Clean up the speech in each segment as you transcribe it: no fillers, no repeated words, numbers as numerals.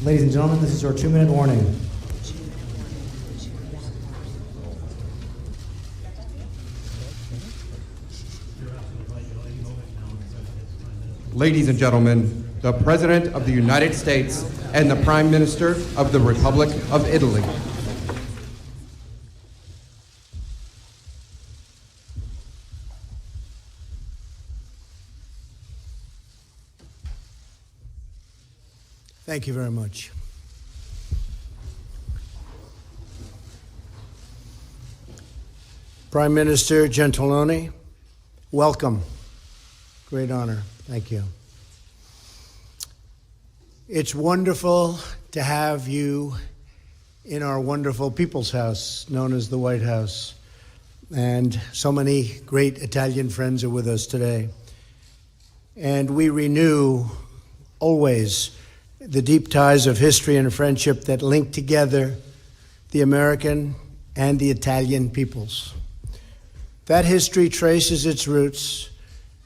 Ladies and gentlemen, this is your 2-minute warning. Ladies and gentlemen, the President of the United States and the Prime Minister of the Republic of Italy. Thank you very much. Prime Minister Gentiloni, welcome. Great honor. Thank you. It's wonderful to have you in our wonderful People's House, known as the White House. And so many great Italian friends are with us today. And we renew always the deep ties of history and friendship that link together the American and the Italian peoples. That history traces its roots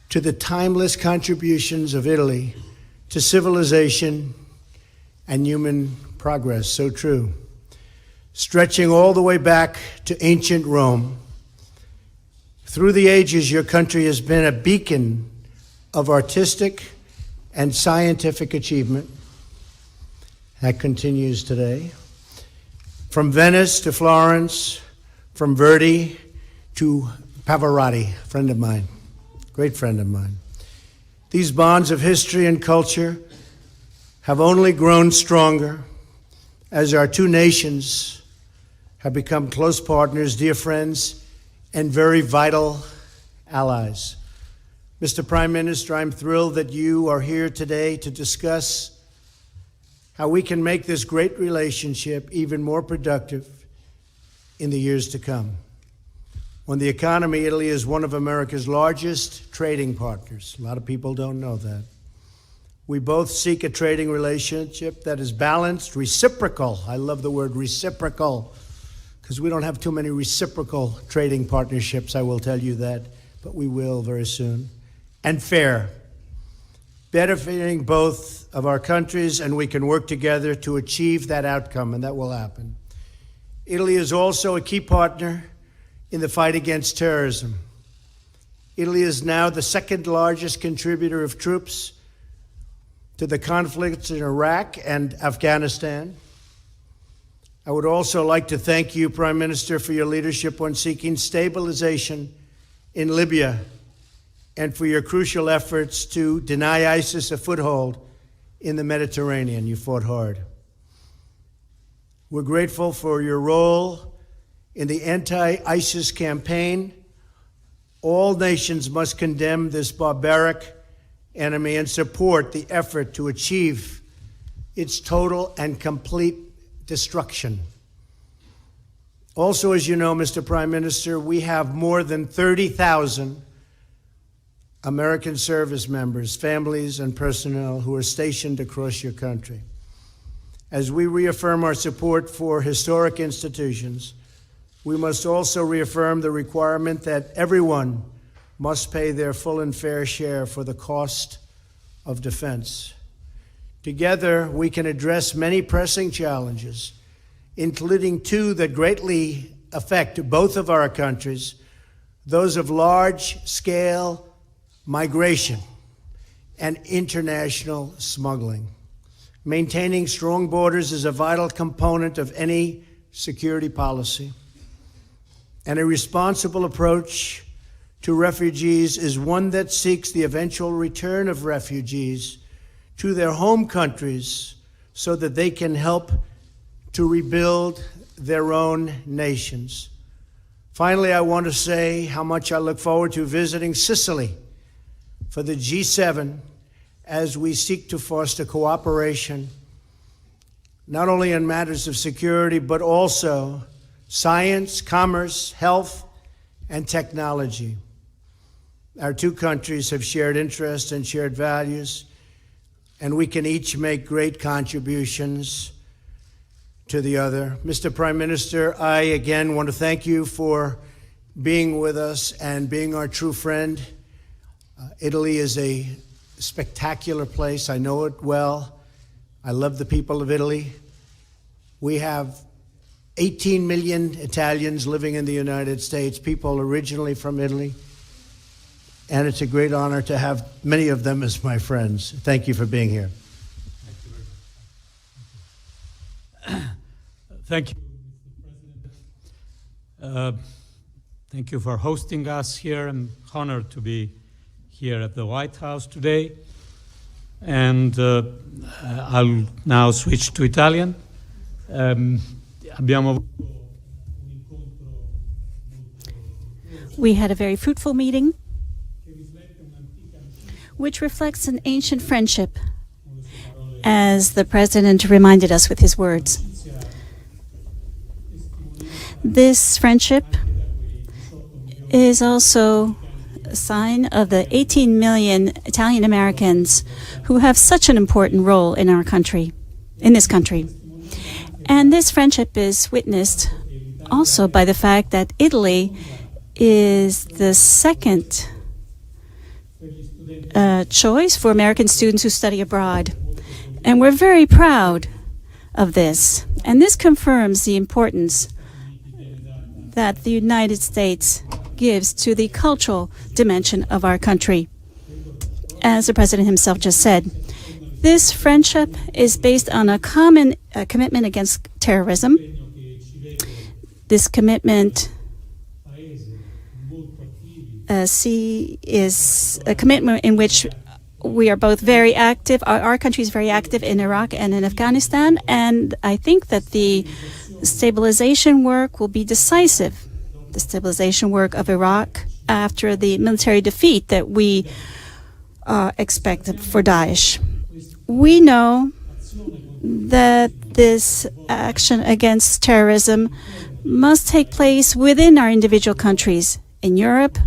to the timeless contributions of Italy to civilization and human progress, so true. Stretching all the way back to ancient Rome, through the ages, your country has been a beacon of artistic and scientific achievement. That continues today. From Venice to Florence, from Verdi to Pavarotti, friend of mine, great friend of mine. These bonds of history and culture have only grown stronger as our two nations have become close partners, dear friends, and very vital allies. Mr. Prime Minister, I'm thrilled that you are here today to discuss how we can make this great relationship even more productive in the years to come. On the economy, Italy is one of America's largest trading partners. A lot of people don't know that. We both seek a trading relationship that is balanced, reciprocal. I love the word reciprocal, because we don't have too many reciprocal trading partnerships, I will tell you that, but we will very soon. And fair, benefiting both of our countries, and we can work together to achieve that outcome, and that will happen. Italy is also a key partner in the fight against terrorism. Italy is now the second largest contributor of troops to the conflicts in Iraq and Afghanistan. I would also like to thank you, Prime Minister, for your leadership on seeking stabilization in Libya and for your crucial efforts to deny ISIS a foothold in the Mediterranean. You fought hard. We're grateful for your role in the anti-ISIS campaign. All nations must condemn this barbaric enemy and support the effort to achieve its total and complete destruction. Also, as you know, Mr. Prime Minister, we have more than 30,000 American service members, families, and personnel who are stationed across your country. As we reaffirm our support for historic institutions, we must also reaffirm the requirement that everyone must pay their full and fair share for the cost of defense. Together, we can address many pressing challenges, including two that greatly affect both of our countries, those of large-scale migration and international smuggling. Maintaining strong borders is a vital component of any security policy. And a responsible approach to refugees is one that seeks the eventual return of refugees to their home countries so that they can help to rebuild their own nations. Finally, I want to say how much I look forward to visiting Sicily for the G7 as we seek to foster cooperation, not only in matters of security, but also science, commerce, health, and technology. Our two countries have shared interests and shared values, and we can each make great contributions to the other. Mr. Prime Minister, I again want to thank you for being with us and being our true friend. Italy is a spectacular place. I know it well. I love the people of Italy. We have 18 million Italians living in the United States, people originally from Italy. And it's a great honor to have many of them as my friends. Thank you for being here. Thank you, Mr. President. Thank you for hosting us here. I'm honored to be here at the White House today. And I'll now switch to Italian. We had a very fruitful meeting, which reflects an ancient friendship, as the President reminded us with his words. This friendship is also a sign of the 18 million Italian Americans who have such an important role in our country, in this country. And this friendship is witnessed also by the fact that Italy is the second choice for American students who study abroad. And we're very proud of this. And this confirms the importance that the United States gives to the cultural dimension of our country. As the President himself just said, this friendship is based on a common commitment against terrorism. This commitment is a commitment in which we are both very active. Our country is very active in Iraq and in Afghanistan, and I think that the stabilization work will be decisive. The stabilization work of Iraq after the military defeat that we expect for Daesh. We know that this action against terrorism must take place within our individual countries. In Europe,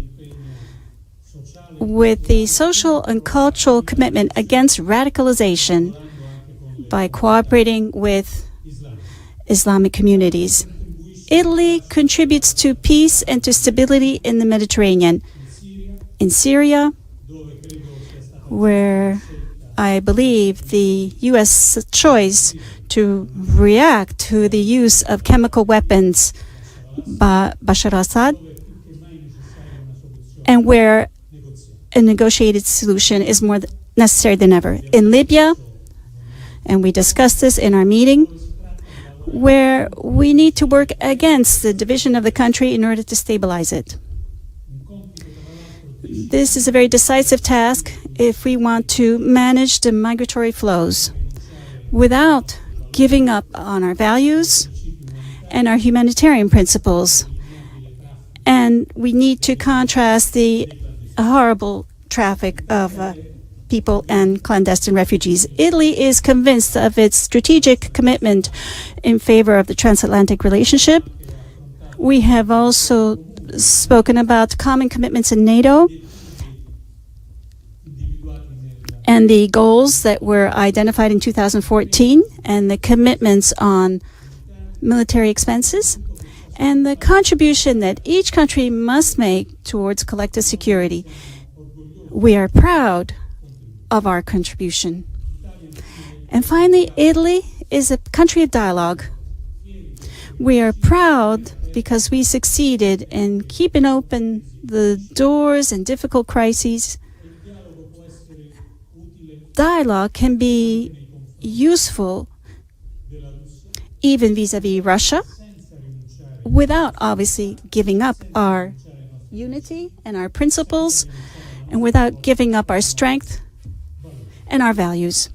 with the social and cultural commitment against radicalization by cooperating with Islamic communities. Italy contributes to peace and to stability in the Mediterranean. In Syria, where I believe the U.S. choice to react to the use of chemical weapons by Bashar al-Assad, and where a negotiated solution is more necessary than ever. In Libya, and we discussed this in our meeting, where we need to work against the division of the country in order to stabilize it. This is a very decisive task if we want to manage the migratory flows without giving up on our values and our humanitarian principles. And we need to contrast the horrible traffic of people and clandestine refugees. Italy is convinced of its strategic commitment in favor of the transatlantic relationship. We have also spoken about common commitments in NATO and the goals that were identified in 2014 and the commitments on military expenses and the contribution that each country must make towards collective security. We are proud of our contribution. And finally, Italy is a country of dialogue. We are proud because we succeeded in keeping open the doors in difficult crises. Dialogue can be useful even vis-a-vis Russia, without obviously giving up our unity and our principles, and without giving up our strength and our values.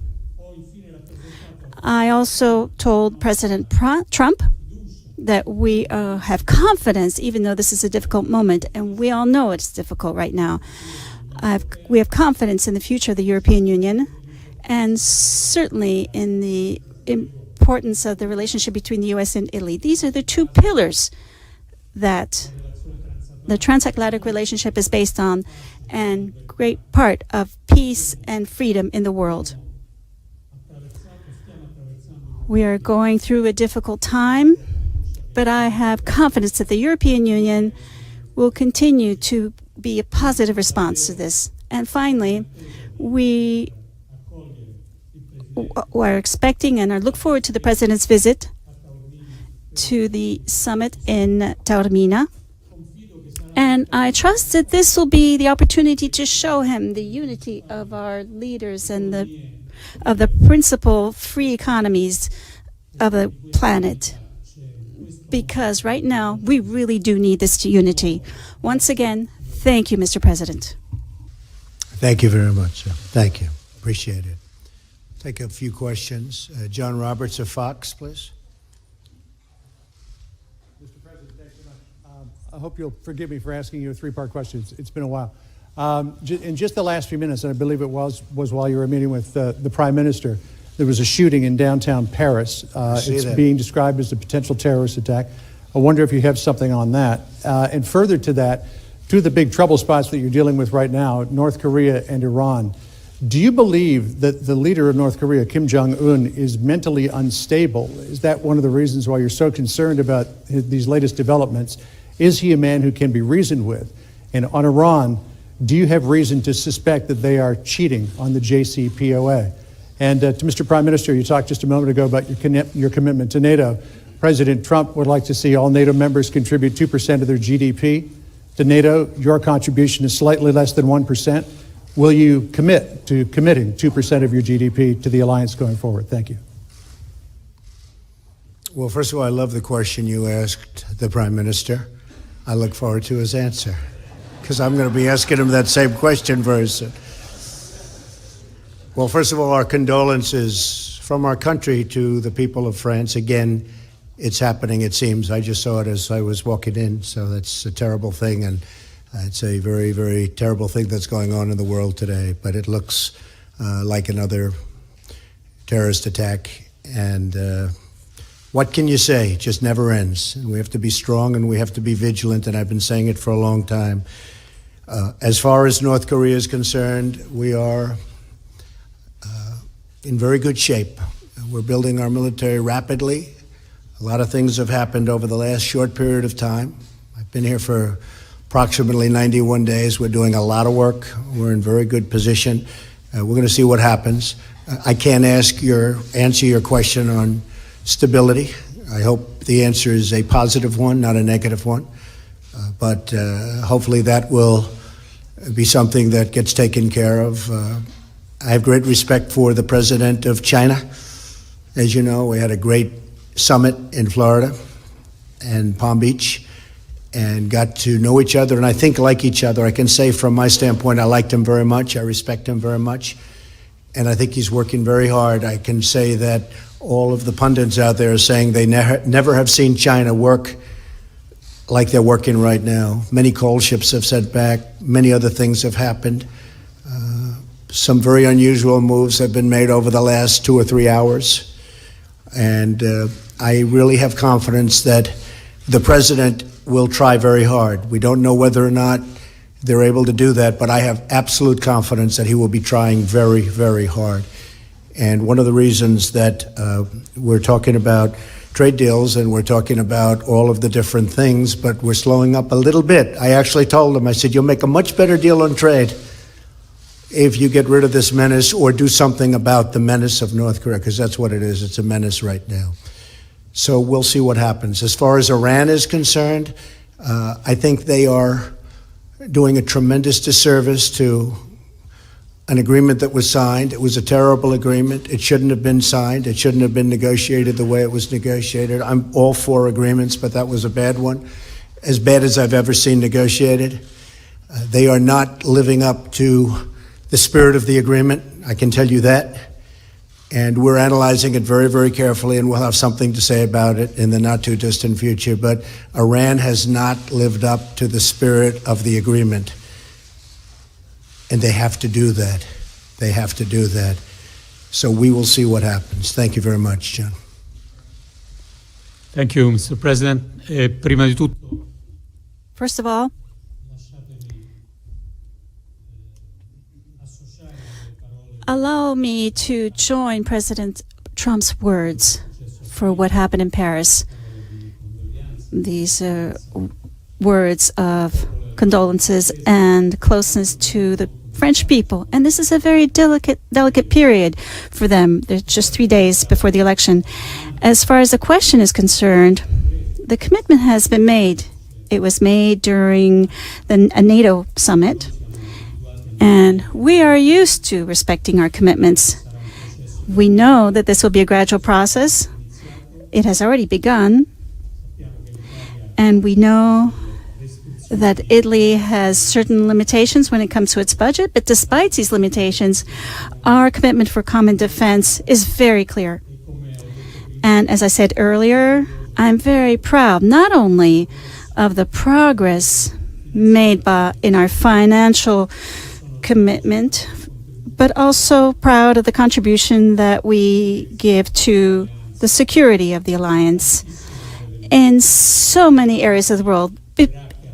I also told President Trump that we have confidence, even though this is a difficult moment, and we all know it's difficult right now. We have confidence in the future of the European Union, and certainly in the importance of the relationship between the U.S. and Italy. These are the two pillars that the transatlantic relationship is based on, and great part of peace and freedom in the world. We are going through a difficult time, but I have confidence that the European Union will continue to be a positive response to this. And finally, we are expecting and look forward to the President's visit to the summit in Taormina. And I trust that this will be the opportunity to show him the unity of our leaders and of the principal free economies of the planet. Because right now, we really do need this unity. Once again, thank you, Mr. President. Thank you very much, sir. Thank you. Appreciate it. Take a few questions. John Roberts of Fox, please. Mr. President, thanks so much. I hope you'll forgive me for asking you a three-part question. It's been a while. In just the last few minutes, and I believe it was while you were meeting with the Prime Minister, there was a shooting in downtown Paris. It's being described as a potential terrorist attack. I wonder if you have something on that. And further to that, two of the big trouble spots that you're dealing with right now, North Korea and Iran. Do you believe that the leader of North Korea, Kim Jong-un, is mentally unstable? Is that one of the reasons why you're so concerned about these latest developments? Is he a man who can be reasoned with? And on Iran, do you have reason to suspect that they are cheating on the JCPOA? And to Mr. Prime Minister, you talked just a moment ago about your commitment to NATO. President Trump would like to see all NATO members contribute 2% of their GDP to NATO. Your contribution is slightly less than 1%. Will you commit to committing 2% of your GDP to the alliance going forward? Thank you. Well, first of all, I love the question you asked the Prime Minister. I look forward to his answer, because I'm going to be asking him that same question very soon. Well, first of all, our condolences from our country to the people of France. Again, it's happening, it seems. I just saw it as I was walking in, so that's a terrible thing, and it's a very, very terrible thing that's going on in the world today. But it looks like another terrorist attack, and what can you say? It just never ends. And we have to be strong and we have to be vigilant, and I've been saying it for a long time. As far as North Korea is concerned, we are in very good shape. We're building our military rapidly. A lot of things have happened over the last short period of time. I've been here for approximately 91 days. We're doing a lot of work. We're in very good position. We're going to see what happens. I can't answer your question on stability. I hope the answer is a positive one, not a negative one. But hopefully that will be something that gets taken care of. I have great respect for the president of China. As you know, we had a great summit in Florida and Palm Beach and got to know each other, and I think like each other. I can say from my standpoint, I liked him very much. I respect him very much. And I think he's working very hard. I can say that all of the pundits out there are saying they never have seen China work like they're working right now. Many coal ships have set back. Many other things have happened. Some very unusual moves have been made over the last 2 or 3 hours. And I really have confidence that the president will try very hard. We don't know whether or not they're able to do that, but I have absolute confidence that he will be trying very, very hard. And one of the reasons that we're talking about trade deals and we're talking about all of the different things, but we're slowing up a little bit. I actually told him, I said, you'll make a much better deal on trade if you get rid of this menace or do something about the menace of North Korea, because that's what it is. It's a menace right now. So we'll see what happens. As far as Iran is concerned, I think they are doing a tremendous disservice to an agreement that was signed. It was a terrible agreement. It shouldn't have been signed. It shouldn't have been negotiated the way it was negotiated. I'm all for agreements, but that was a bad one, as bad as I've ever seen negotiated. They are not living up to the spirit of the agreement, I can tell you that. And we're analyzing it very, very carefully, and we'll have something to say about it in the not-too-distant future. But Iran has not lived up to the spirit of the agreement. And they have to do that. They have to do that. So we will see what happens. Thank you very much, John. Thank you, Mr. President. Prima di tutto, First of all, allow me to join President Trump's words for what happened in Paris. These words of condolences and closeness to the French people. And this is a very delicate period for them. There's just 3 days before the election. As far as the question is concerned, the commitment has been made. It was made during a NATO summit. And we are used to respecting our commitments. We know that this will be a gradual process. It has already begun. And we know that Italy has certain limitations when it comes to its budget, but despite these limitations, our commitment for common defense is very clear. And as I said earlier, I'm very proud not only of the progress made in our financial commitment, but also proud of the contribution that we give to the security of the alliance in so many areas of the world.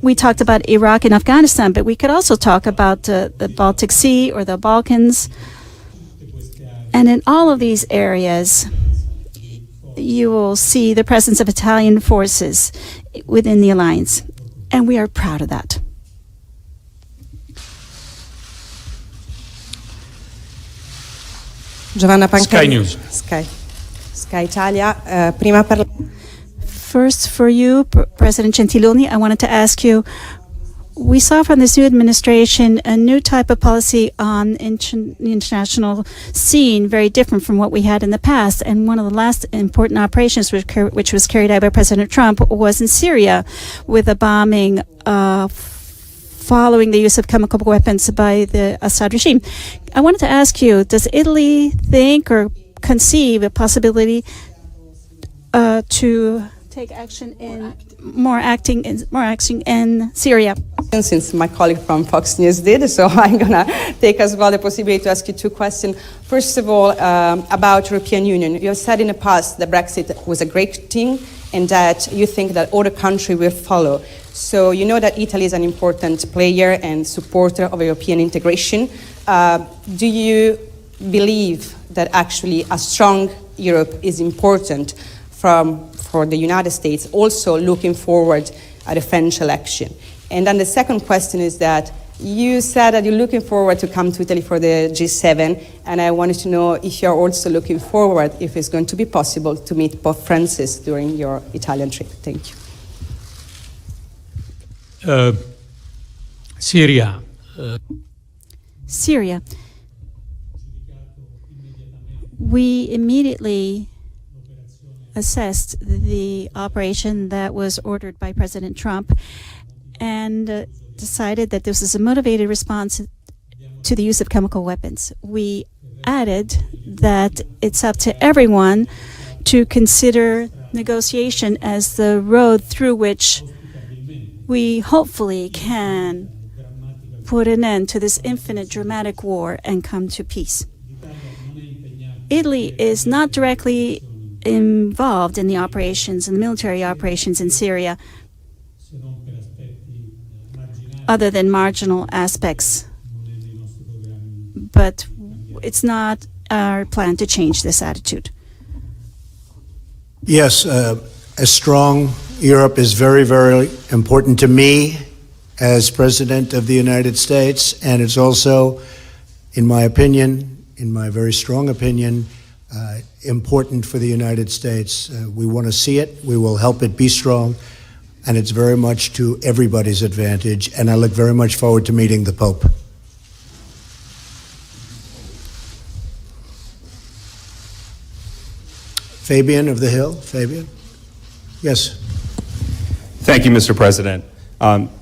We talked about Iraq and Afghanistan, but we could also talk about the Baltic Sea or the Balkans. And in all of these areas, you will see the presence of Italian forces within the alliance. And we are proud of that. Giovanna Pancari. Sky News. Sky Italia. Prima per... First, for you, President Gentiloni, I wanted to ask you, we saw from this new administration a new type of policy on the international scene, very different from what we had in the past. And one of the last important operations which was carried out by President Trump was in Syria, with a bombing following the use of chemical weapons by the Assad regime. I wanted to ask you, does Italy think or conceive a possibility to take action in more action in Syria? Since my colleague from Fox News did, so I'm going to take as well the possibility to ask you two questions. First of all, about European Union. You have said in the past that Brexit was a great thing and that you think that other countries will follow. So you know that Italy is an important player and supporter of European integration. Do you believe that actually a strong Europe is important for the United States, also looking forward at the French election? And then the second question is that you said that you're looking forward to come to Italy for the G7, and I wanted to know if you're also looking forward, if it's going to be possible to meet Pope Francis during your Italian trip. Thank you. Syria. Syria. We immediately assessed the operation that was ordered by President Trump and decided that this is a motivated response to the use of chemical weapons. We added that it's up to everyone to consider negotiation as the road through which we hopefully can put an end to this infinite dramatic war and come to peace. Italy is not directly involved in the operations, in the military operations in Syria, other than marginal aspects. But it's not our plan to change this attitude. Yes, a strong Europe is very, very important to me as President of the United States, and it's also, in my opinion, in my very strong opinion, important for the United States. We want to see it. We will help it be strong. And it's very much to everybody's advantage. And I look very much forward to meeting the Pope. Fabian of the Hill. Fabian? Yes. Thank you, Mr. President.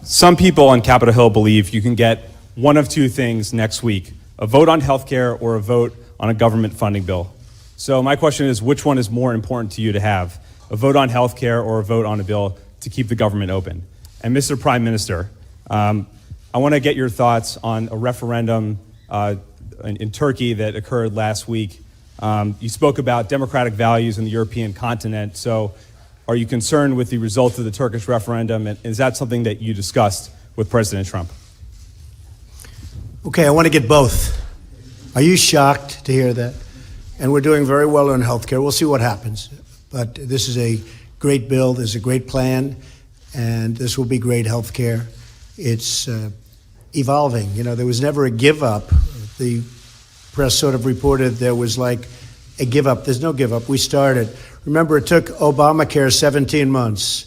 Some people on Capitol Hill believe you can get one of two things next week, a vote on health care or a vote on a government funding bill. So my question is, which one is more important to you to have, a vote on health care or a vote on a bill to keep the government open? And Mr. Prime Minister, I want to get your thoughts on a referendum in Turkey that occurred last week. You spoke about democratic values in the European continent, so are you concerned with the result of the Turkish referendum, and is that something that you discussed with President Trump? Okay, I want to get both. Are you shocked to hear that? And we're doing very well on healthcare. We'll see what happens. But this is a great bill. There's a great plan, and this will be great healthcare. It's evolving. You know, there was never a give up. The press sort of reported there was like a give up. There's no give up. We started. Remember, it took Obamacare 17 months.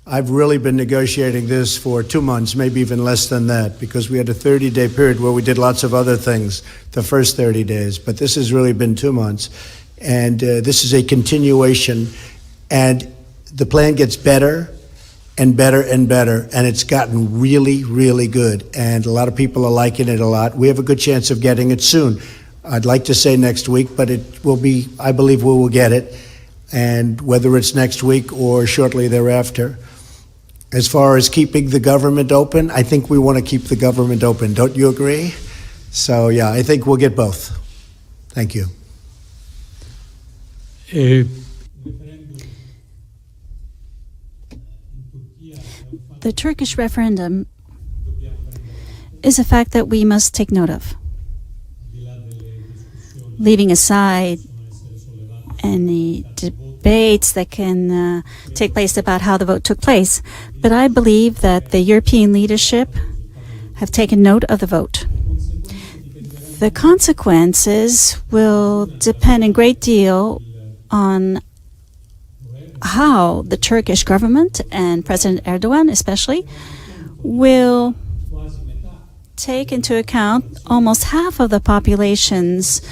I've really been negotiating this for 2 months, maybe even less than that, because we had a 30-day period where we did lots of other things the first 30 days. But this has really been 2 months. And this is a continuation. And the plan gets better and better and better. And it's gotten really, really good. And a lot of people are liking it a lot. We have a good chance of getting it soon. I'd like to say next week, but it will be, I believe we will get it. And whether it's next week or shortly thereafter. As far as keeping the government open, I think we want to keep the government open. Don't you agree? So, yeah, I think we'll get both. Thank you. The Turkish referendum is a fact that we must take note of. Leaving aside any debates that can take place about how the vote took place. But I believe that the European leadership have taken note of the vote. The consequences will depend a great deal on how the Turkish government and President Erdogan especially will take into account almost half of the population's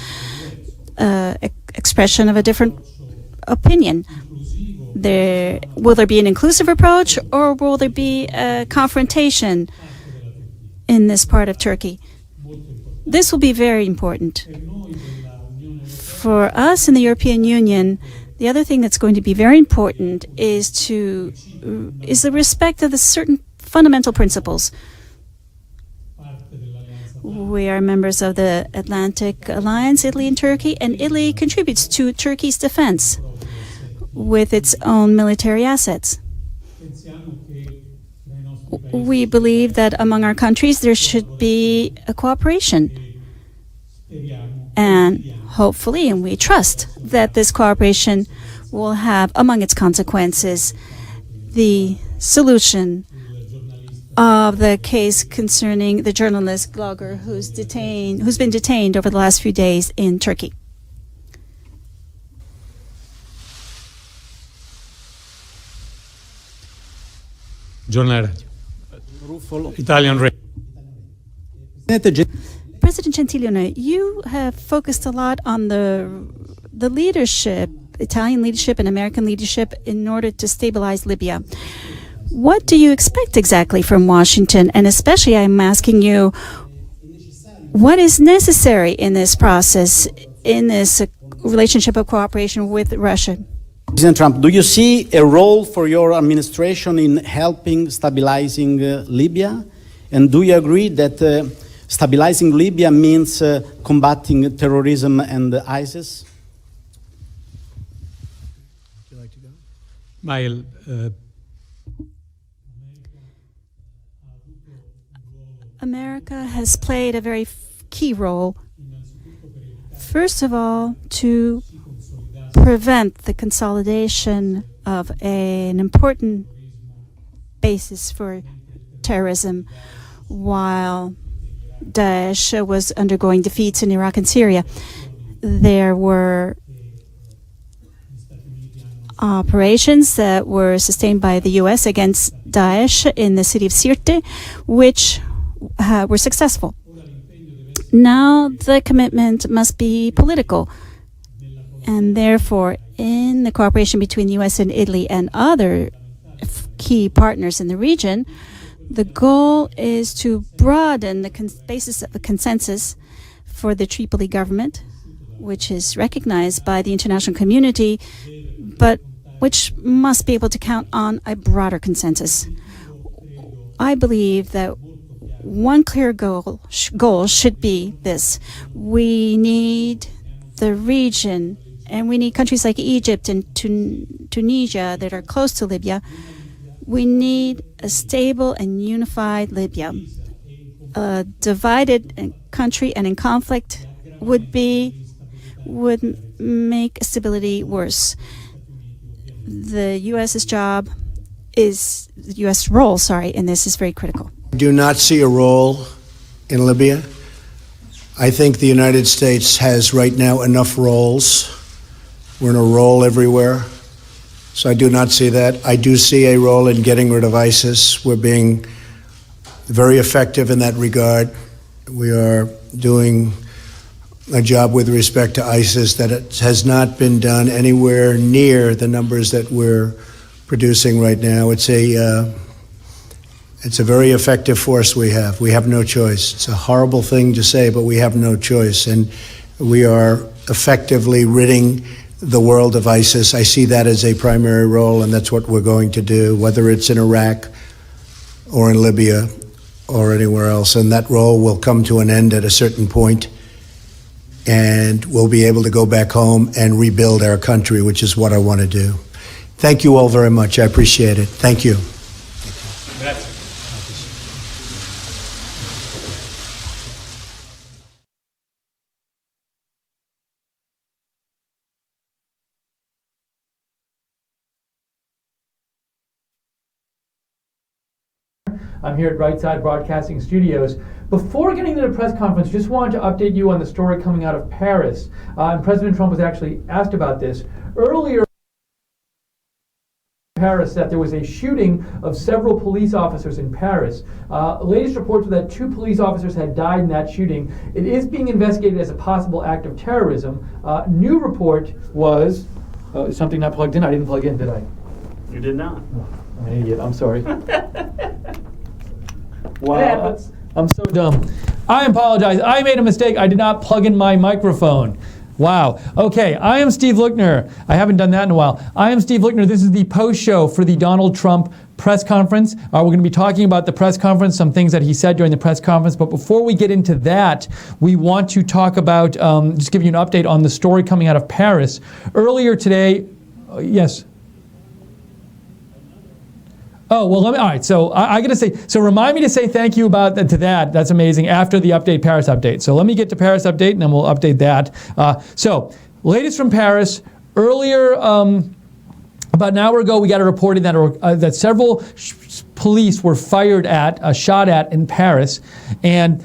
expression of a different opinion. Will there be an inclusive approach, or will there be a confrontation in this part of Turkey? This will be very important. For us in the European Union, the other thing that's going to be very important is the respect of the certain fundamental principles. We are members of the Atlantic Alliance, Italy and Turkey, and Italy contributes to Turkey's defense with its own military assets. We believe that among our countries there should be a cooperation. And hopefully, and we trust, that this cooperation will have among its consequences the solution of the case concerning the journalist blogger who's been detained over the last few days in Turkey. Giornale Radio. Italian Radio. President Gentiloni, you have focused a lot on the leadership, Italian leadership and American leadership, in order to stabilize Libya. What do you expect exactly from Washington? And especially, I'm asking you, what is necessary in this process, in this relationship of cooperation with Russia? President Trump, do you see a role for your administration in helping stabilizing Libya? And do you agree that stabilizing Libya means combating terrorism and ISIS? Would you like to go? Mael, America has played a very key role, first of all, to prevent the consolidation of an important basis for terrorism while Daesh was undergoing defeats in Iraq and Syria. There were operations that were sustained by the U.S. against Daesh in the city of Sirte, which were successful. Now the commitment must be political, and therefore in the cooperation between the U.S. and Italy and other key partners in the region, the goal is to broaden the basis of a consensus for the Tripoli government, which is recognized by the international community, but which must be able to count on a broader consensus. I believe that one clear goal should be this. We need the region, and we need countries like Egypt and Tunisia that are close to Libya. We need a stable and unified Libya. A divided country and in conflict would make stability worse. The U.S.'s role in this is very critical. I do not see a role in Libya. I think the United States has right now enough roles. We're in a role everywhere. So I do not see that. I do see a role in getting rid of ISIS. We're being very effective in that regard. We are doing a job with respect to ISIS that it has not been done anywhere near the numbers that we're producing right now. It's a very effective force we have. We have no choice. It's a horrible thing to say, but we have no choice. And we are effectively ridding the world of ISIS. I see that as a primary role, and that's what we're going to do, whether it's in Iraq or in Libya or anywhere else. And that role will come to an end at a certain point, and we'll be able to go back home and rebuild our country, which is what I want to do. Thank you all very much. I appreciate it. Thank you. I'm here at Right Side Broadcasting Studios. Before getting to the press conference, just wanted to update you on the story coming out of Paris. And President Trump was actually asked about this earlier. Paris, that there was a shooting of several police officers in Paris. Latest reports were that 2 police officers had died in that shooting. It is being investigated as a possible act of terrorism. New report was is something not plugged in? I didn't plug in, did I? You did not. Oh, I'm an idiot. I'm sorry. Wow, It happens. I'm so dumb. I apologize. I made a mistake. I did not plug in my microphone. Wow. Okay, I am Steve Lichtner. I haven't done that in a while. I am Steve Lichtner. This is the post show for the Donald Trump press conference. We're going to be talking about the press conference, some things that he said during the press conference. But before we get into that, we want to talk about, just give you an update on the story coming out of Paris. Earlier today, yes. Oh, well, all right, so I got to say, so remind me to say thank you to that. That's amazing, after the Paris update. So let me get to Paris update, and then we'll update that. So, latest from Paris. Earlier, about an hour ago, we got a reporting that several police were shot at in Paris, and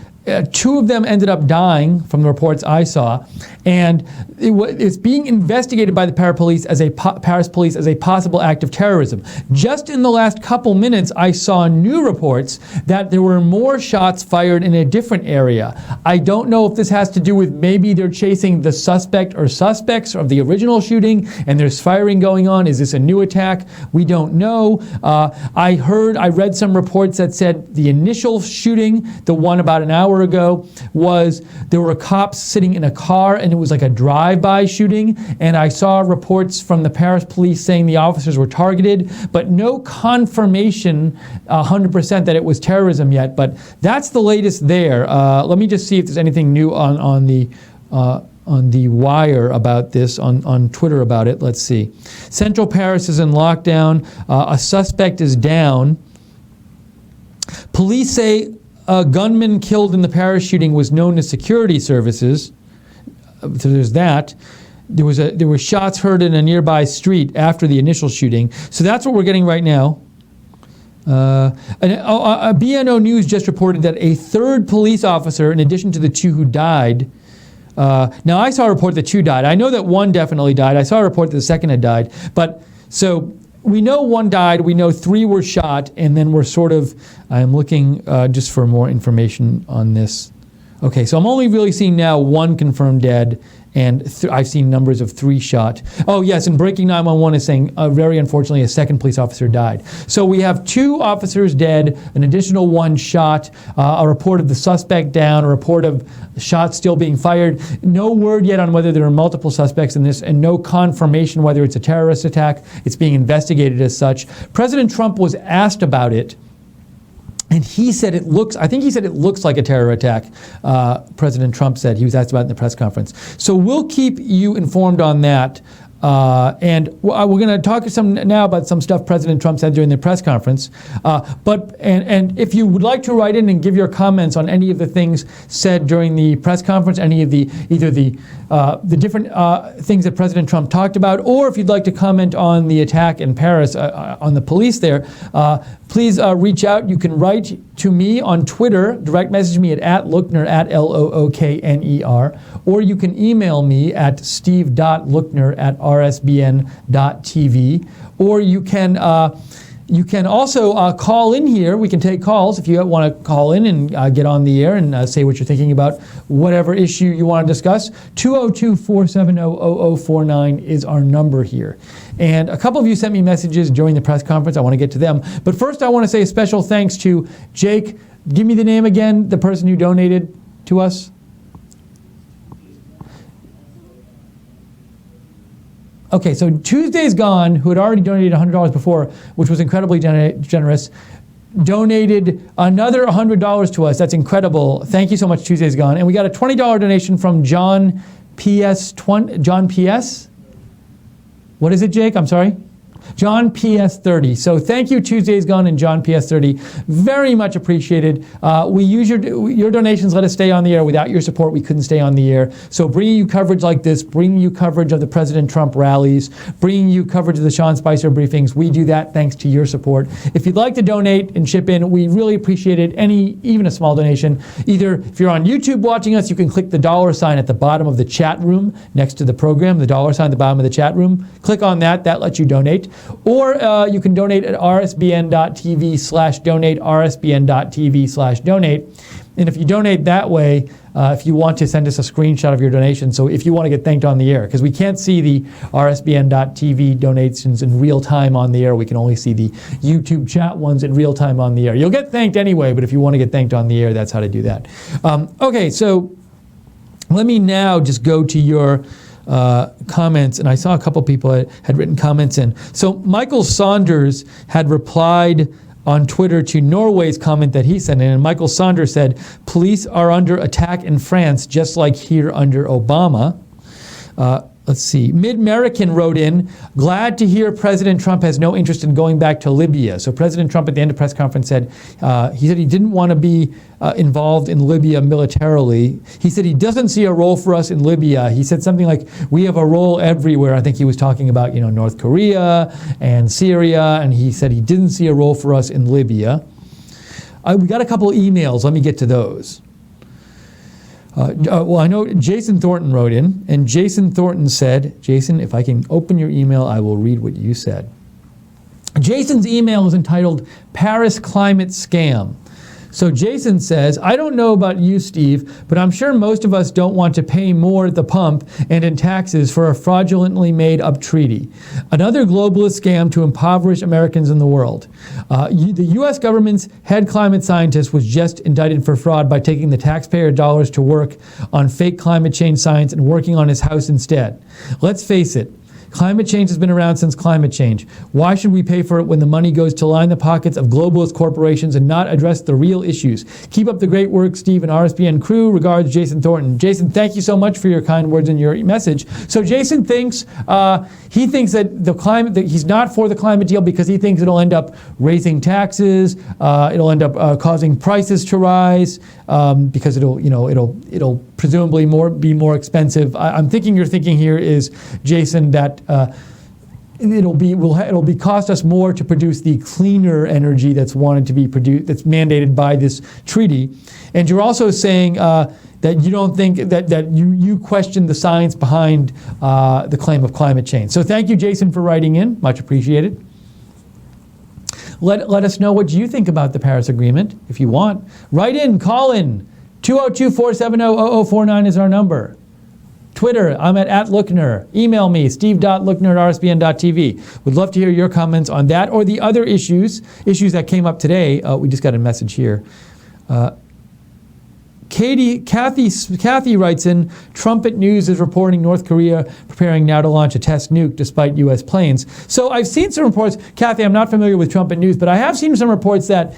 2 of them ended up dying from the reports I saw, and it's being investigated by the Paris police as a possible act of terrorism. Just in the last couple minutes, I saw new reports that there were more shots fired in a different area. I don't know if this has to do with maybe they're chasing the suspect or suspects of the original shooting, and there's firing going on. Is this a new attack? We don't know. I read some reports that said the initial shooting, the one about an hour ago, was there were cops sitting in a car, and it was like a drive-by shooting, and I saw reports from the Paris police saying the officers were targeted, but no confirmation 100% that it was terrorism yet. But that's the latest there. Let me just see if there's anything new on the wire about this, on Twitter about it. Let's see. Central Paris is in lockdown. A suspect is down. Police say a gunman killed in the Paris shooting was known to security services. So there's that. There were shots heard in a nearby street after the initial shooting. So that's what we're getting right now. BNO News just reported that a 3rd police officer, in addition to the 2 who died, now I saw a report that 2 died. I know that 1 definitely died. I saw a report that the 2nd had died. But so we know 1 died. We know 3 were shot, and then I'm looking just for more information on this. Okay, so I'm only really seeing now 1 confirmed dead, and I've seen numbers of 3 shot. Oh yes, and Breaking 911 is saying, very unfortunately, a second police officer died. So we have 2 officers dead, an additional 1 shot, a report of the suspect down, a report of shots still being fired. No word yet on whether there are multiple suspects in this, and no confirmation whether it's a terrorist attack. It's being investigated as such. President Trump was asked about it, and he said it looks like a terror attack. President Trump said. He was asked about it in the press conference. So we'll keep you informed on that. And we're going to talk now about some stuff President Trump said during the press conference. And if you would like to write in and give your comments on any of the things said during the press conference, any of the different things that President Trump talked about, or if you'd like to comment on the attack in Paris on the police there, please reach out. You can write to me on Twitter, direct message me at @Lookner, @LOOKNER, or you can email me at steve.lookner@rsbn.tv, or you can also call in here. We can take calls if you want to call in and get on the air and say what you're thinking about whatever issue you want to discuss. 202-470-0049 is our number here. And a couple of you sent me messages during the press conference. I want to get to them. But first, I want to say a special thanks to Jake. Give me the name again, the person who donated to us. Okay, so Tuesday's Gone, who had already donated $100 before, which was incredibly generous, donated another $100 to us. That's incredible. Thank you so much, Tuesday's Gone. And we got a $20 donation from John P.S. John P.S.? What is it, Jake? I'm sorry? John P.S. 30. So thank you, Tuesday's Gone and John P.S. 30. Very much appreciated. We use your donations. Let us stay on the air. Without your support, we couldn't stay on the air. So bringing you coverage like this, bringing you coverage of the President Trump rallies, bringing you coverage of the Sean Spicer briefings, we do that thanks to your support. If you'd like to donate and chip in, we really appreciate it. Even a small donation. Either if you're on YouTube watching us, you can click the $sign at the bottom of the chat room next to the program, the $sign at the bottom of the chat room. Click on that. That lets you donate. Or you can donate at rsbn.tv/donate, rsbn.tv/donate. And if you donate that way, if you want to send us a screenshot of your donation, so if you want to get thanked on the air, because we can't see the rsbn.tv donations in real time on the air, we can only see the YouTube chat ones in real time on the air. You'll get thanked anyway, but if you want to get thanked on the air, that's how to do that. Okay, so let me now just go to your comments, and I saw a couple people had written comments in. So Michael Saunders had replied on Twitter to Norway's comment that he sent in, and Michael Saunders said, "Police are under attack in France, just like here under Obama." Let's see. Mid-American wrote in, "Glad to hear President Trump has no interest in going back to Libya." So President Trump at the end of the press conference said, he didn't want to be involved in Libya militarily. He said he doesn't see a role for us in Libya. He said something like, "We have a role everywhere." I think he was talking about, North Korea and Syria, and he said he didn't see a role for us in Libya. We got a couple of emails. Let me get to those. Well, I know Jason Thornton wrote in, and Jason Thornton said, Jason, if I can open your email, I will read what you said. Jason's email is entitled Paris Climate Scam. So Jason says, "I don't know about you, Steve, but I'm sure most of us don't want to pay more at the pump and in taxes for a fraudulently made up treaty. Another globalist scam to impoverish Americans in the world. The U.S. government's head climate scientist was just indicted for fraud by taking the taxpayer dollars to work on fake climate change science and working on his house instead. Let's face it. Climate change has been around since climate change. Why should we pay for it when the money goes to line the pockets of globalist corporations and not address the real issues? Keep up the great work, Steve and RSBN crew. Regards, Jason Thornton." Jason, thank you so much for your kind words and your message. So Jason thinks, that that he's not for the climate deal because he thinks it'll end up raising taxes, it'll end up causing prices to rise, because it'll presumably be more expensive. I'm thinking your thinking here is, Jason, that it'll cost us more to produce the cleaner energy that's wanted to be produced, that's mandated by this treaty. And you're also saying that you don't think that you question the science behind the claim of climate change. So thank you, Jason, for writing in. Much appreciated. Let us know what you think about the Paris Agreement if you want. Write in, call in. 202-470-0049 is our number. Twitter, I'm at Lookner. Email me, steve.lookner@rsbn.tv. Would love to hear your comments on that or the other issues that came up today. We just got a message here. Kathy writes in, Trumpet News is reporting North Korea preparing now to launch a test nuke despite U.S. planes. So I've seen some reports, Kathy, I'm not familiar with Trumpet News, but I have seen some reports that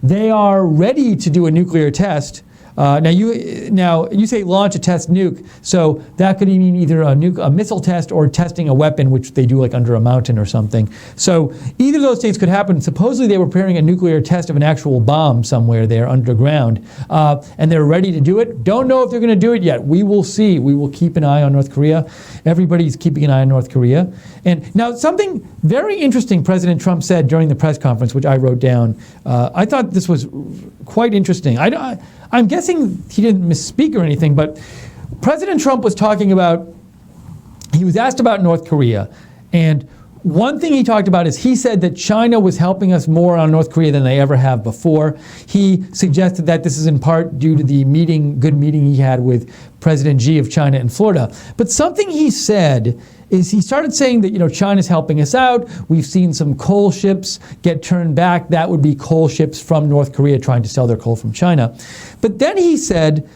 they are ready to do a nuclear test. Now you say launch a test nuke, so that could mean either a missile test or testing a weapon, which they do like under a mountain or something. So either of those things could happen. Supposedly they were preparing a nuclear test of an actual bomb somewhere there underground, and they're ready to do it. Don't know if they're going to do it yet. We will see. We will keep an eye on North Korea. Everybody's keeping an eye on North Korea. And now something very interesting President Trump said during the press conference, which I wrote down. I thought this was quite interesting. I'm guessing he didn't misspeak or anything, but President Trump was talking about, he was asked about North Korea, and one thing he talked about is he said that China was helping us more on North Korea than they ever have before. He suggested that this is in part due to the good meeting he had with President Xi of China in Florida. But something he said is he started saying that, China's helping us out. We've seen some coal ships get turned back. That would be coal ships from North Korea trying to sell their coal from China. But then he said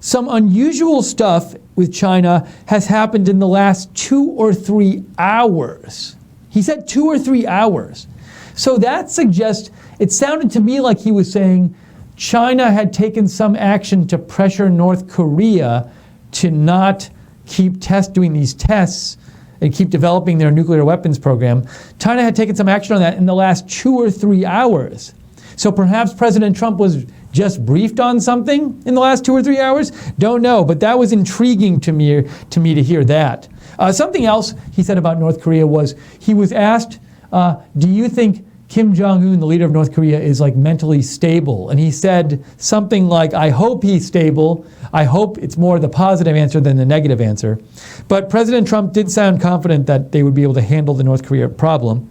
some unusual stuff with China has happened in the last 2 or 3 hours. He said 2 or 3 hours. So that suggests, it sounded to me like he was saying China had taken some action to pressure North Korea to not keep doing these tests and keep developing their nuclear weapons program. China had taken some action on that in the last 2 or 3 hours. So perhaps President Trump was just briefed on something in the last 2 or 3 hours? Don't know, but that was intriguing to me to hear that. Something else he said about North Korea was, he was asked, do you think Kim Jong-un, the leader of North Korea, is like mentally stable? And he said something like, I hope he's stable. I hope it's more the positive answer than the negative answer. But President Trump did sound confident that they would be able to handle the North Korea problem.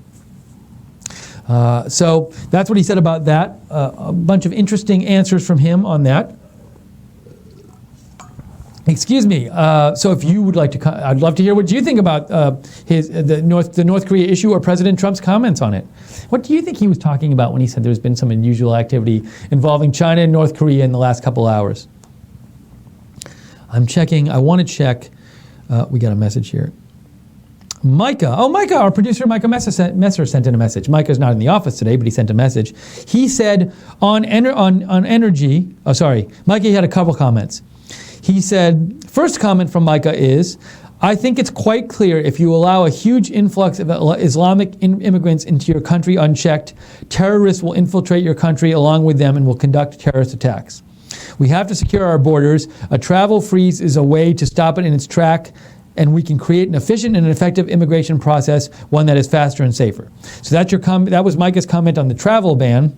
So that's what he said about that. A bunch of interesting answers from him on that. Excuse me. So if you would like to, I'd love to hear what you think about the North Korea issue or President Trump's comments on it. What do you think he was talking about when he said there's been some unusual activity involving China and North Korea in the last couple hours? I'm checking. I want to check. We got a message here. Micah, our producer Micah Messer sent in a message. Micah's not in the office today, but he sent a message. He said on energy. Oh, sorry, Micah had a couple comments. He said, first comment from Micah is, I think it's quite clear if you allow a huge influx of Islamic immigrants into your country unchecked, terrorists will infiltrate your country along with them and will conduct terrorist attacks. We have to secure our borders. A travel freeze is a way to stop it in its track, and we can create an efficient and effective immigration process, one that is faster and safer. So that's that was Micah's comment on the travel ban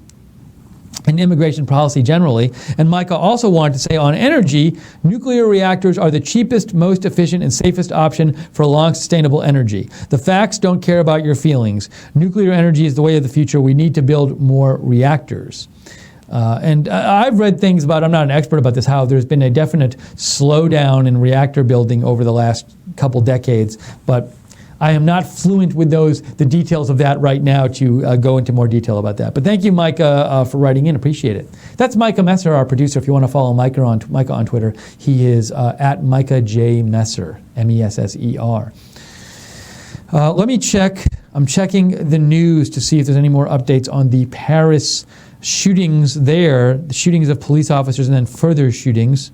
and immigration policy generally. And Micah also wanted to say on energy, nuclear reactors are the cheapest, most efficient, and safest option for long sustainable energy. The facts don't care about your feelings. Nuclear energy is the way of the future. We need to build more reactors. And I've read things about, I'm not an expert about this, how there's been a definite slowdown in reactor building over the last couple decades, but I am not fluent with the details of that right now to go into more detail about that. But thank you, Micah, for writing in. Appreciate it. That's Micah Messer, our producer. If you want to follow Micah on Twitter, he is at Micah J. Messer, M-E-S-S-E-R. Let me check. I'm checking the news to see if there's any more updates on the Paris shootings there, the shootings of police officers and then further shootings.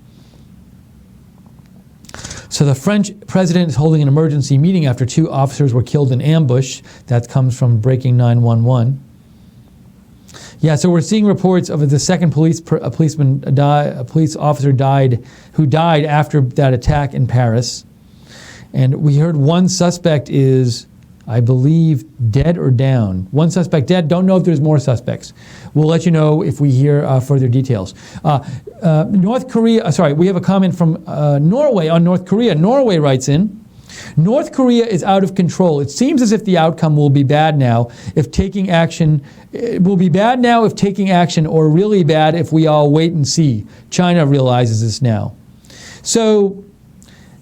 So the French president is holding an emergency meeting after 2 officers were killed in ambush. That comes from Breaking 911. Yeah, so we're seeing reports of the second police officer who died after that attack in Paris. And we heard one suspect is, I believe, dead or down. One suspect dead. Don't know if there's more suspects. We'll let you know if we hear further details. North Korea, we have a comment from Norway on North Korea. Norway writes in, North Korea is out of control. It seems as if the outcome will be bad now if taking action. It will be bad now if taking action, or really bad if we all wait and see. China realizes this now. So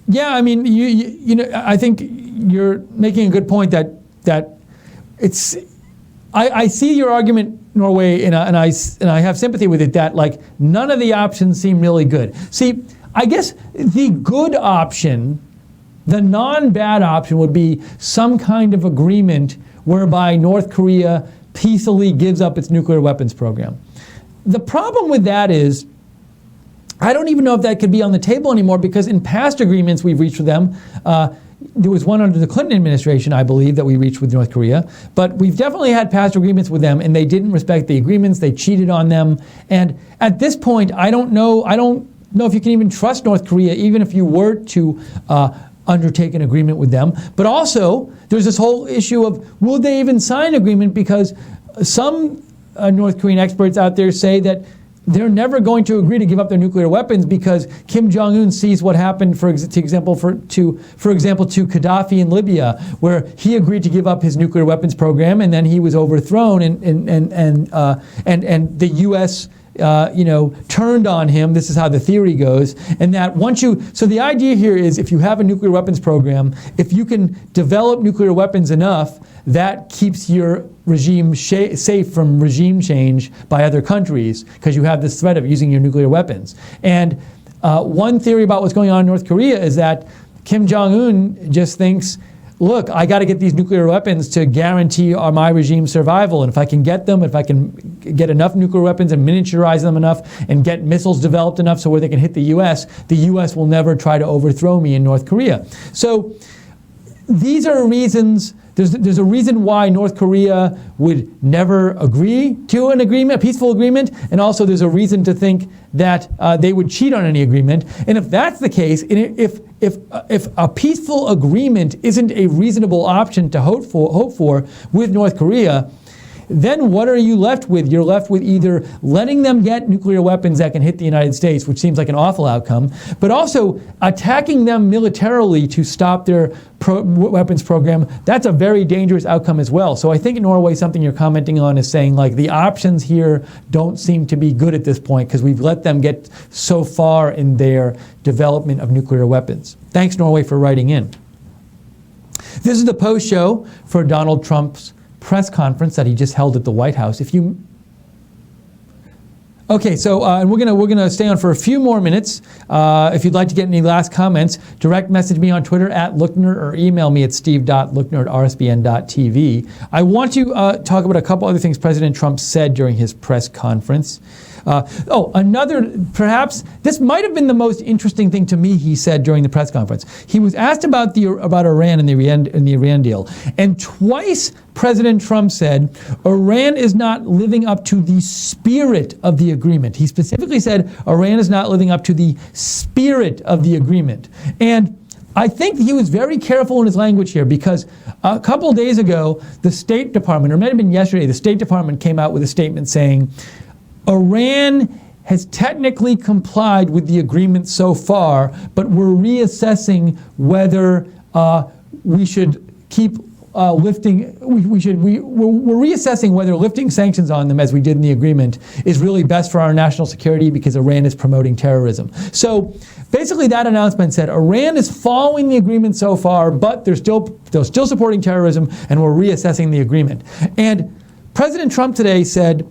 Yeah, I mean, you know, I think you're making a good point that it's. I see your argument, Norway, and I have sympathy with it. That like none of the options seem really good. See, I guess the good option, the non-bad option, would be some kind of agreement whereby North Korea peacefully gives up its nuclear weapons program. The problem with that is, I don't even know if that could be on the table anymore, because in past agreements we've reached with them, there was one under the Clinton administration, I believe, that we reached with North Korea, but we've definitely had past agreements with them, and they didn't respect the agreements, they cheated on them, and at this point, I don't know if you can even trust North Korea, even if you were to undertake an agreement with them. But also, there's this whole issue of, will they even sign an agreement, because some North Korean experts out there say that they're never going to agree to give up their nuclear weapons, because Kim Jong-un sees what happened, for example, to Gaddafi in Libya, where he agreed to give up his nuclear weapons program, and then he was overthrown, and the U.S. Turned on him. This is how the theory goes. And that so the idea here is, if you have a nuclear weapons program, if you can develop nuclear weapons enough, that keeps your regime safe from regime change by other countries, because you have this threat of using your nuclear weapons. And one theory about what's going on in North Korea is that Kim Jong-un just thinks, look, I got to get these nuclear weapons to guarantee my regime's survival. And if I can get them, if I can get enough nuclear weapons and miniaturize them enough and get missiles developed enough so where they can hit the U.S. will never try to overthrow me in North Korea. So these are reasons. There's a reason why North Korea would never agree to an agreement, a peaceful agreement, and also there's a reason to think that they would cheat on any agreement. And if that's the case, and if a peaceful agreement isn't a reasonable option to hope for with North Korea, then what are you left with? You're left with either letting them get nuclear weapons that can hit the United States, which seems like an awful outcome, but also attacking them militarily to stop their weapons program. That's a very dangerous outcome as well. So I think in Norway, something you're commenting on is saying, like, the options here don't seem to be good at this point, because we've let them get so far in their development of nuclear weapons. Thanks, Norway, for writing in. This is the post show for Donald Trump's press conference that he just held at the White House. Okay, so and we're gonna stay on for a few more minutes. If you'd like to get any last comments, direct message me on Twitter @lookner or email me at steve.lookner@rsbn.tv. I want to talk about a couple other things President Trump said during his press conference. Perhaps this might have been the most interesting thing to me he said during the press conference. He was asked about Iran and the Iran deal, and twice President Trump said Iran is not living up to the spirit of the agreement. He specifically said Iran is not living up to the spirit of the agreement. And I think he was very careful in his language here, because a couple of days ago, the State Department, or it might have been yesterday, the State Department came out with a statement saying Iran has technically complied with the agreement so far, but we're reassessing whether we should keep lifting. We're reassessing whether lifting sanctions on them, as we did in the agreement, is really best for our national security, because Iran is promoting terrorism. So basically, that announcement said Iran is following the agreement so far, but they're still supporting terrorism, and we're reassessing the agreement. And President Trump today said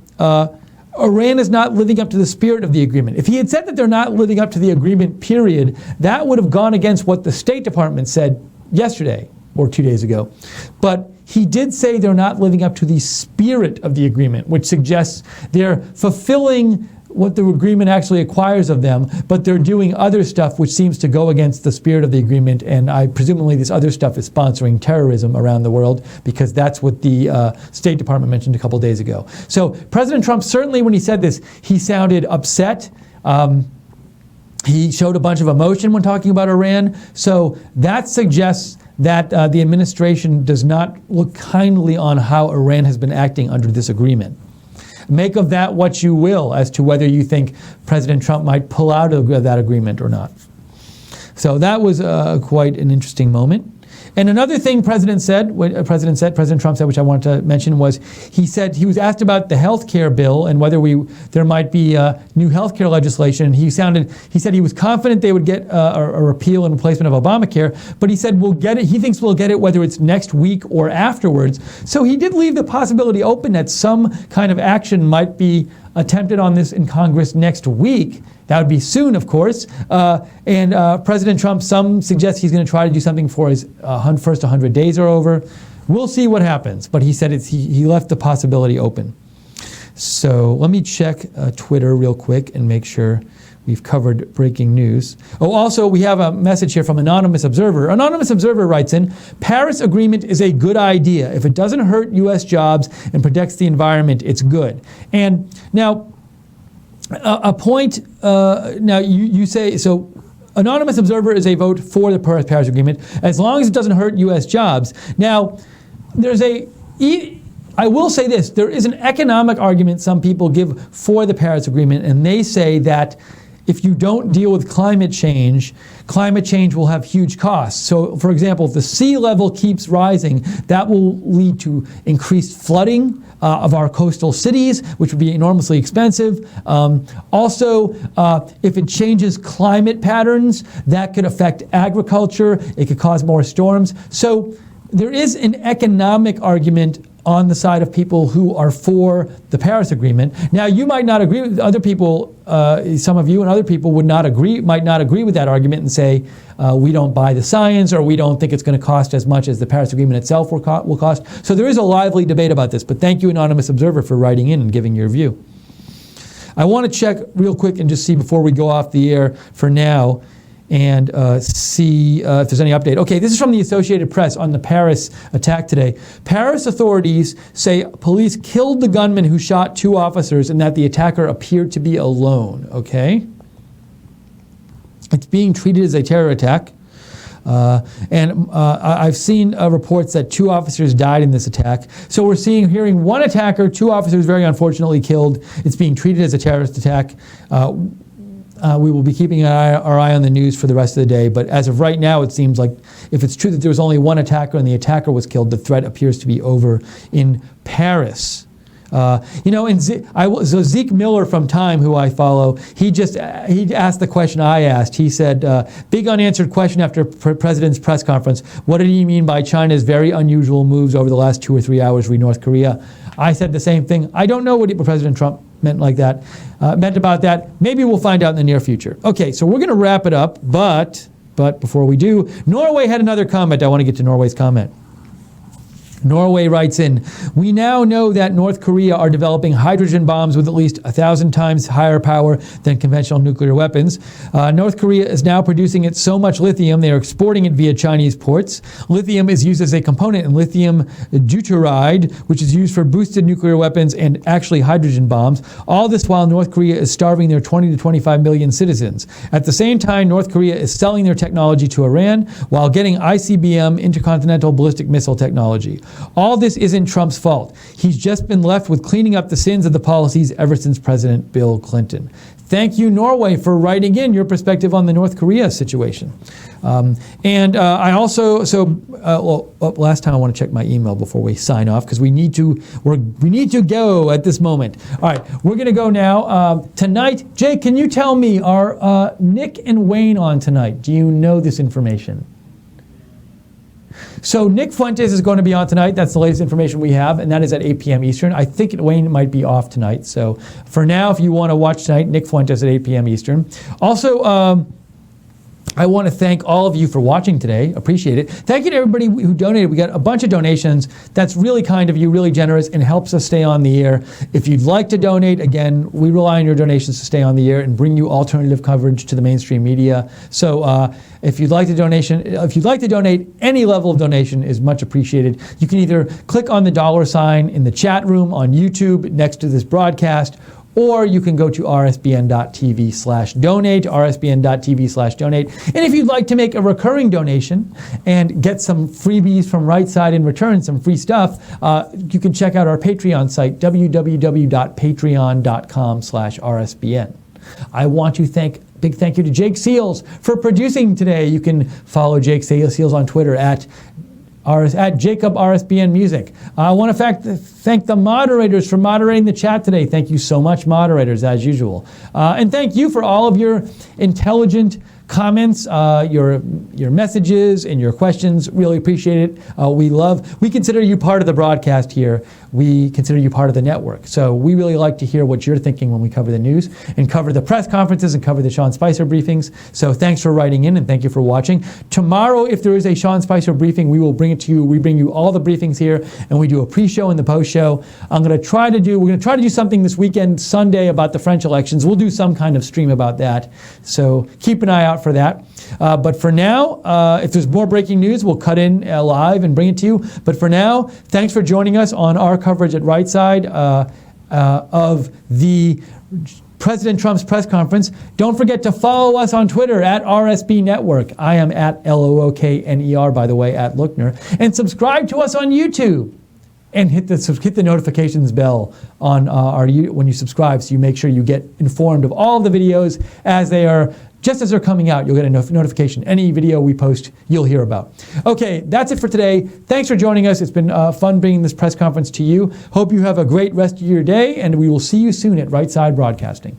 Iran is not living up to the spirit of the agreement. If he had said that they're not living up to the agreement, period, that would have gone against what the State Department said yesterday or 2 days ago. But he did say they're not living up to the spirit of the agreement, which suggests they're fulfilling what the agreement actually acquires of them, but they're doing other stuff which seems to go against the spirit of the agreement, and presumably this other stuff is sponsoring terrorism around the world, because that's what the State Department mentioned a couple days ago. So President Trump, certainly when he said this, he sounded upset. He showed a bunch of emotion when talking about Iran. So that suggests that the administration does not look kindly on how Iran has been acting under this agreement. Make of that what you will as to whether you think President Trump might pull out of that agreement or not. So that was quite an interesting moment. And another thing President Trump said, which I wanted to mention, was he said he was asked about the health care bill and whether there might be new health care legislation. And he said he was confident they would get a repeal and replacement of Obamacare, but he said we'll get it. He thinks we'll get it whether it's next week or afterwards. So he did leave the possibility open that some kind of action might be attempted on this in Congress next week. That would be soon, of course. And President Trump, some suggest he's going to try to do something for his first 100 days are over. We'll see what happens. But he said he left the possibility open. So let me check Twitter real quick and make sure we've covered breaking news. Oh, also, we have a message here from Anonymous Observer. Anonymous Observer writes in, Paris Agreement is a good idea. If it doesn't hurt U.S. jobs and protects the environment, it's good. And now, a point, now you say, so Anonymous Observer is a vote for the Paris Agreement as long as it doesn't hurt U.S. jobs. Now, I will say this, there is an economic argument some people give for the Paris Agreement, and they say that if you don't deal with climate change will have huge costs. So, for example, if the sea level keeps rising, that will lead to increased flooding of our coastal cities, which would be enormously expensive. Also, if it changes climate patterns, that could affect agriculture. It could cause more storms. So there is an economic argument on the side of people who are for the Paris Agreement. Now, you might not agree with other people, some of you and other people might not agree with that argument and say, we don't buy the science, or we don't think it's going to cost as much as the Paris Agreement itself will cost. So there is a lively debate about this, but thank you, Anonymous Observer, for writing in and giving your view. I want to check real quick and just see before we go off the air for now and see if there's any update. Okay, this is from the Associated Press on the Paris attack today. Paris authorities say police killed the gunman who shot 2 officers and that the attacker appeared to be alone. Okay? It's being treated as a terror attack. I've seen reports that 2 officers died in this attack. So we're hearing 1 attacker, 2 officers very unfortunately killed. It's being treated as a terrorist attack. We will be keeping our eye on the news for the rest of the day, but as of right now, it seems like if it's true that there was only 1 attacker and the attacker was killed, the threat appears to be over in Paris. So Zeke Miller from Time, who I follow, he asked the question I asked. He said, big unanswered question after President's press conference. What did he mean by China's very unusual moves over the last 2 or 3 hours re North Korea? I said the same thing. I don't know what President Trump meant about that. Maybe we'll find out in the near future. Okay, so we're going to wrap it up, but before we do, Norway had another comment. I want to get to Norway's comment. Norway writes in, we now know that North Korea are developing hydrogen bombs with at least 1,000 times higher power than conventional nuclear weapons. North Korea is now producing it so much lithium, they are exporting it via Chinese ports. Lithium is used as a component in lithium deuteride, which is used for boosted nuclear weapons and actually hydrogen bombs. All this while North Korea is starving their 20 to 25 million citizens. At the same time, North Korea is selling their technology to Iran while getting ICBM, intercontinental ballistic missile technology. All this isn't Trump's fault. He's just been left with cleaning up the sins of the policies ever since President Bill Clinton. Thank you, Norway, for writing in your perspective on the North Korea situation. I also, last time I want to check my email before we sign off because we need to go at this moment. All right, we're going to go now. Tonight, Jake, can you tell me, are Nick and Wayne on tonight? Do you know this information? So Nick Fuentes is going to be on tonight. That's the latest information we have, and that is at 8 p.m. Eastern. I think Wayne might be off tonight. So for now, if you want to watch tonight, Nick Fuentes at 8 p.m. Eastern. Also, I want to thank all of you for watching today. Appreciate it. Thank you to everybody who donated. We got a bunch of donations. That's really kind of you, really generous, and helps us stay on the air. If you'd like to donate, again, we rely on your donations to stay on the air and bring you alternative coverage to the mainstream media. So if you'd like to donate, any level of donation is much appreciated. You can either click on the $sign in the chat room on YouTube next to this broadcast, or you can go to rsbn.tv/donate, rsbn.tv/donate. And if you'd like to make a recurring donation and get some freebies from Right Side in return, some free stuff, you can check out our Patreon site, www.patreon.com/rsbn. I want to big thank you to Jake Seals for producing today. You can follow Jake Seals on Twitter at at Jacob RSBN Music. I want to thank the moderators for moderating the chat today. Thank you so much, moderators, as usual. And thank you for all of your intelligent comments, your messages, and your questions. Really appreciate it. We consider you part of the broadcast here. We consider you part of the network. So we really like to hear what you're thinking when we cover the news and cover the press conferences and cover the Sean Spicer briefings. So thanks for writing in and thank you for watching. Tomorrow, if there is a Sean Spicer briefing, we will bring it to you. We bring you all the briefings here and we do a pre-show and the post-show. We're going to try to do something this weekend, Sunday, about the French elections. We'll do some kind of stream about that. So keep an eye out for that. But for now, if there's more breaking news, we'll cut in live and bring it to you. But for now, thanks for joining us on our coverage at Right Side of the President Trump's press conference. Don't forget to follow us on Twitter at RSB Network. I am at LOOKNER, by the way, at Lookner. And subscribe to us on YouTube. And hit the notifications bell on when you subscribe so you make sure you get informed of all the videos as they're coming out. You'll get a notification. Any video we post, you'll hear about. Okay, that's it for today. Thanks for joining us. It's been fun bringing this press conference to you. Hope you have a great rest of your day, and we will see you soon at Right Side Broadcasting.